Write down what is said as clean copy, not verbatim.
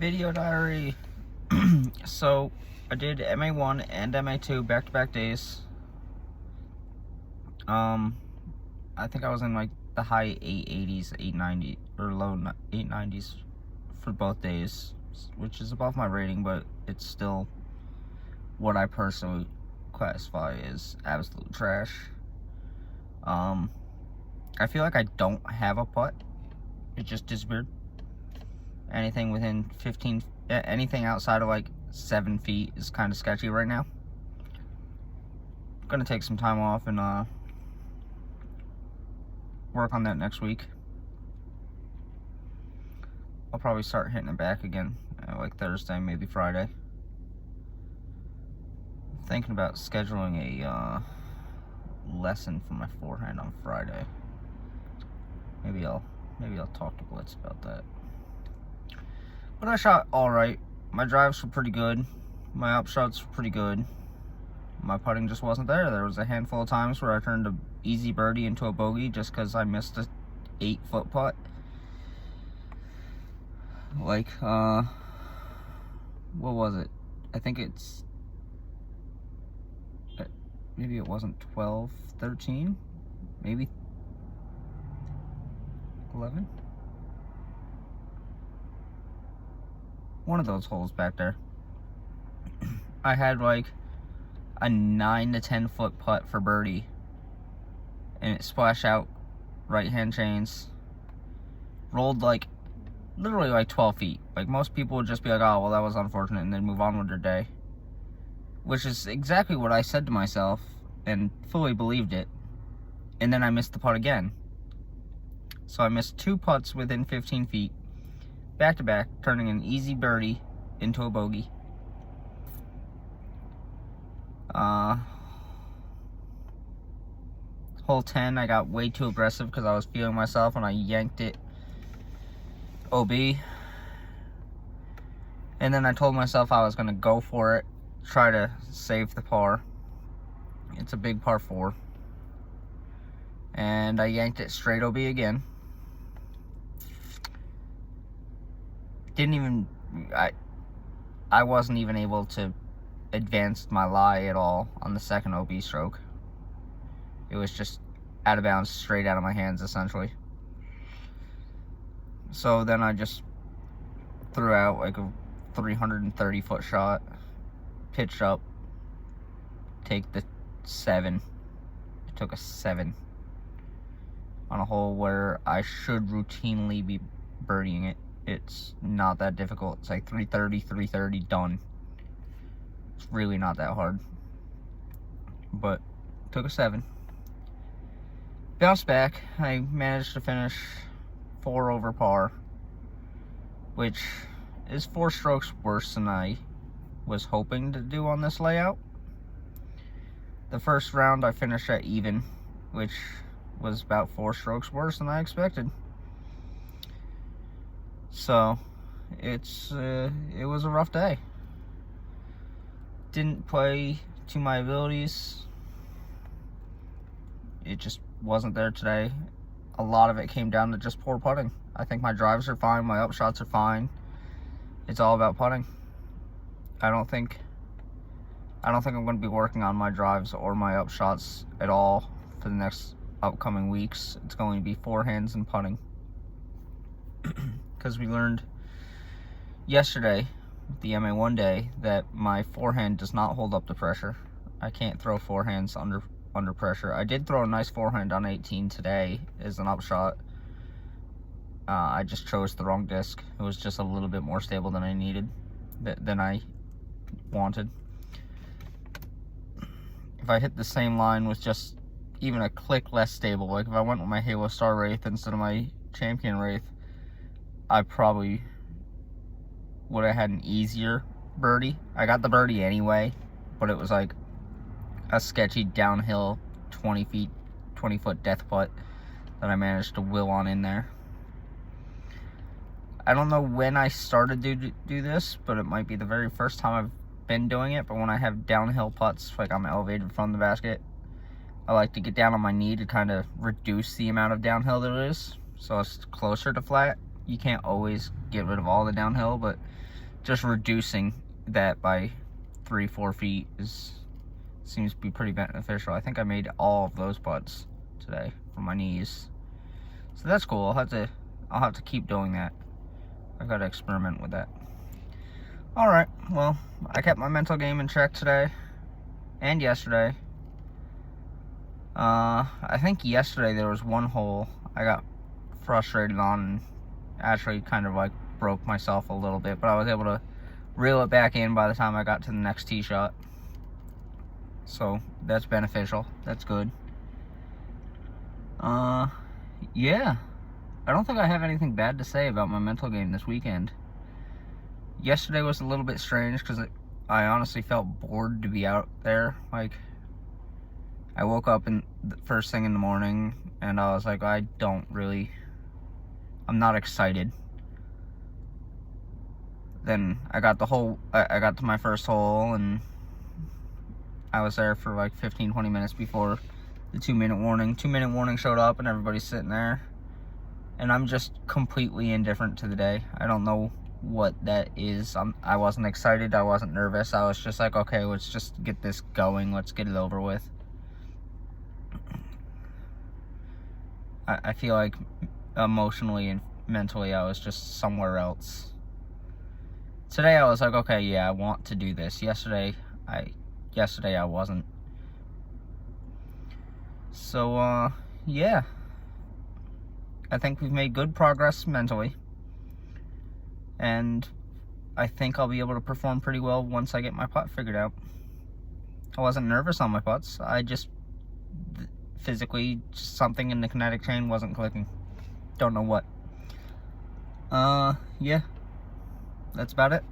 Video diary. So I did MA1 and MA2 back-to-back days. I think I was in like the high 880s, 890 or low 890s for both days, which is above my rating, but it's still what I personally classify as absolute trash. I feel like I don't have a putt. It just disappeared. Anything within 15, anything outside of like 7 feet is kind of sketchy right now. I'm gonna take some time off and work on that next week. I'll probably start hitting it back again, like Thursday, maybe Friday. I'm thinking about scheduling a lesson for my forehand on Friday. Maybe I'll talk to Blitz about that. But I shot alright. My drives were pretty good. My upshots were pretty good. My putting just wasn't there. There was a handful of times where I turned an easy birdie into a bogey just because I missed a 8-foot putt. Like, what was it? I think it's, maybe it wasn't 12, 13, maybe 11? One of those holes back there. I had like a 9 to 10 foot putt for birdie, and it splashed out right hand chains, rolled like literally like 12 feet. Like most people would just be like, oh well, that was unfortunate, and then move on with their day, which is exactly what I said to myself and fully believed it. And then I missed the putt again. So I missed 2 putts within 15 feet back to back, turning an easy birdie into a bogey. Hole 10, I got way too aggressive because I was feeling myself and I yanked it OB. And then I told myself I was going to go for it, try to save the par. It's a big par 4. And I yanked it straight OB again. I wasn't even able to advance my lie at all on the second OB stroke. It was just out of bounds, straight out of my hands, essentially. So then I just threw out like a 330-foot shot, pitched up, take the 7. It took a 7 on a hole where I should routinely be birdieing it. It's not that difficult. It's like 330, done. It's really not that hard. But took a 7. Bounced back. I managed to finish 4 over par, which is 4 strokes worse than I was hoping to do on this layout. The first round I finished at even, which was about 4 strokes worse than I expected. So it was a rough day. Didn't play to my abilities. It just wasn't there today. A lot of it came down to just poor putting. I think my drives are fine, my upshots are fine. It's all about putting. I don't think I'm going to be working on my drives or my upshots at all for the next upcoming weeks. It's going to be forehands and putting. Because we learned yesterday, the MA1 day, that my forehand does not hold up to pressure. I can't throw forehands under pressure. I did throw a nice forehand on 18 today as an upshot. I just chose the wrong disc. It was just a little bit more stable than I needed, than I wanted. If I hit the same line with just even a click less stable, like if I went with my Halo Star Wraith instead of my Champion Wraith, I probably would have had an easier birdie. I got the birdie anyway, but it was like a sketchy downhill 20-foot death putt that I managed to will on in there. I don't know when I started to do this, but it might be the very first time I've been doing it. But when I have downhill putts, like I'm elevated from the basket, I like to get down on my knee to kind of reduce the amount of downhill there is, so it's closer to flat. you can't always get rid of all the downhill, but just reducing that by 3-4 feet seems to be pretty beneficial. I think I made all of those putts today for my knees, so that's cool. I'll have to keep doing that. I've got to experiment with that. All right, well, I kept my mental game in check today and yesterday. I think yesterday there was one hole I got frustrated on and actually kind of like broke myself a little bit, but I was able to reel it back in by the time I got to the next tee shot. So that's beneficial. That's good. Yeah. I don't think I have anything bad to say about my mental game this weekend. Yesterday was a little bit strange because I honestly felt bored to be out there. Like, I woke up in the first thing in the morning and I was like, I'm not excited. Then I got to my first hole and I was there for like 15-20 minutes before the 2-minute warning. 2-minute warning showed up and everybody's sitting there. And I'm just completely indifferent to the day. I don't know what that is. I wasn't excited. I wasn't nervous. I was just like, okay, let's just get this going. Let's get it over with. I feel like emotionally and mentally I was just somewhere else. Today I was like, okay, yeah, I want to do this. Yesterday I wasn't. So, yeah. I think we've made good progress mentally. And I think I'll be able to perform pretty well once I get my putt figured out. I wasn't nervous on my putts. I just physically, just something in the kinetic chain wasn't clicking. Don't know what. Yeah. That's about it.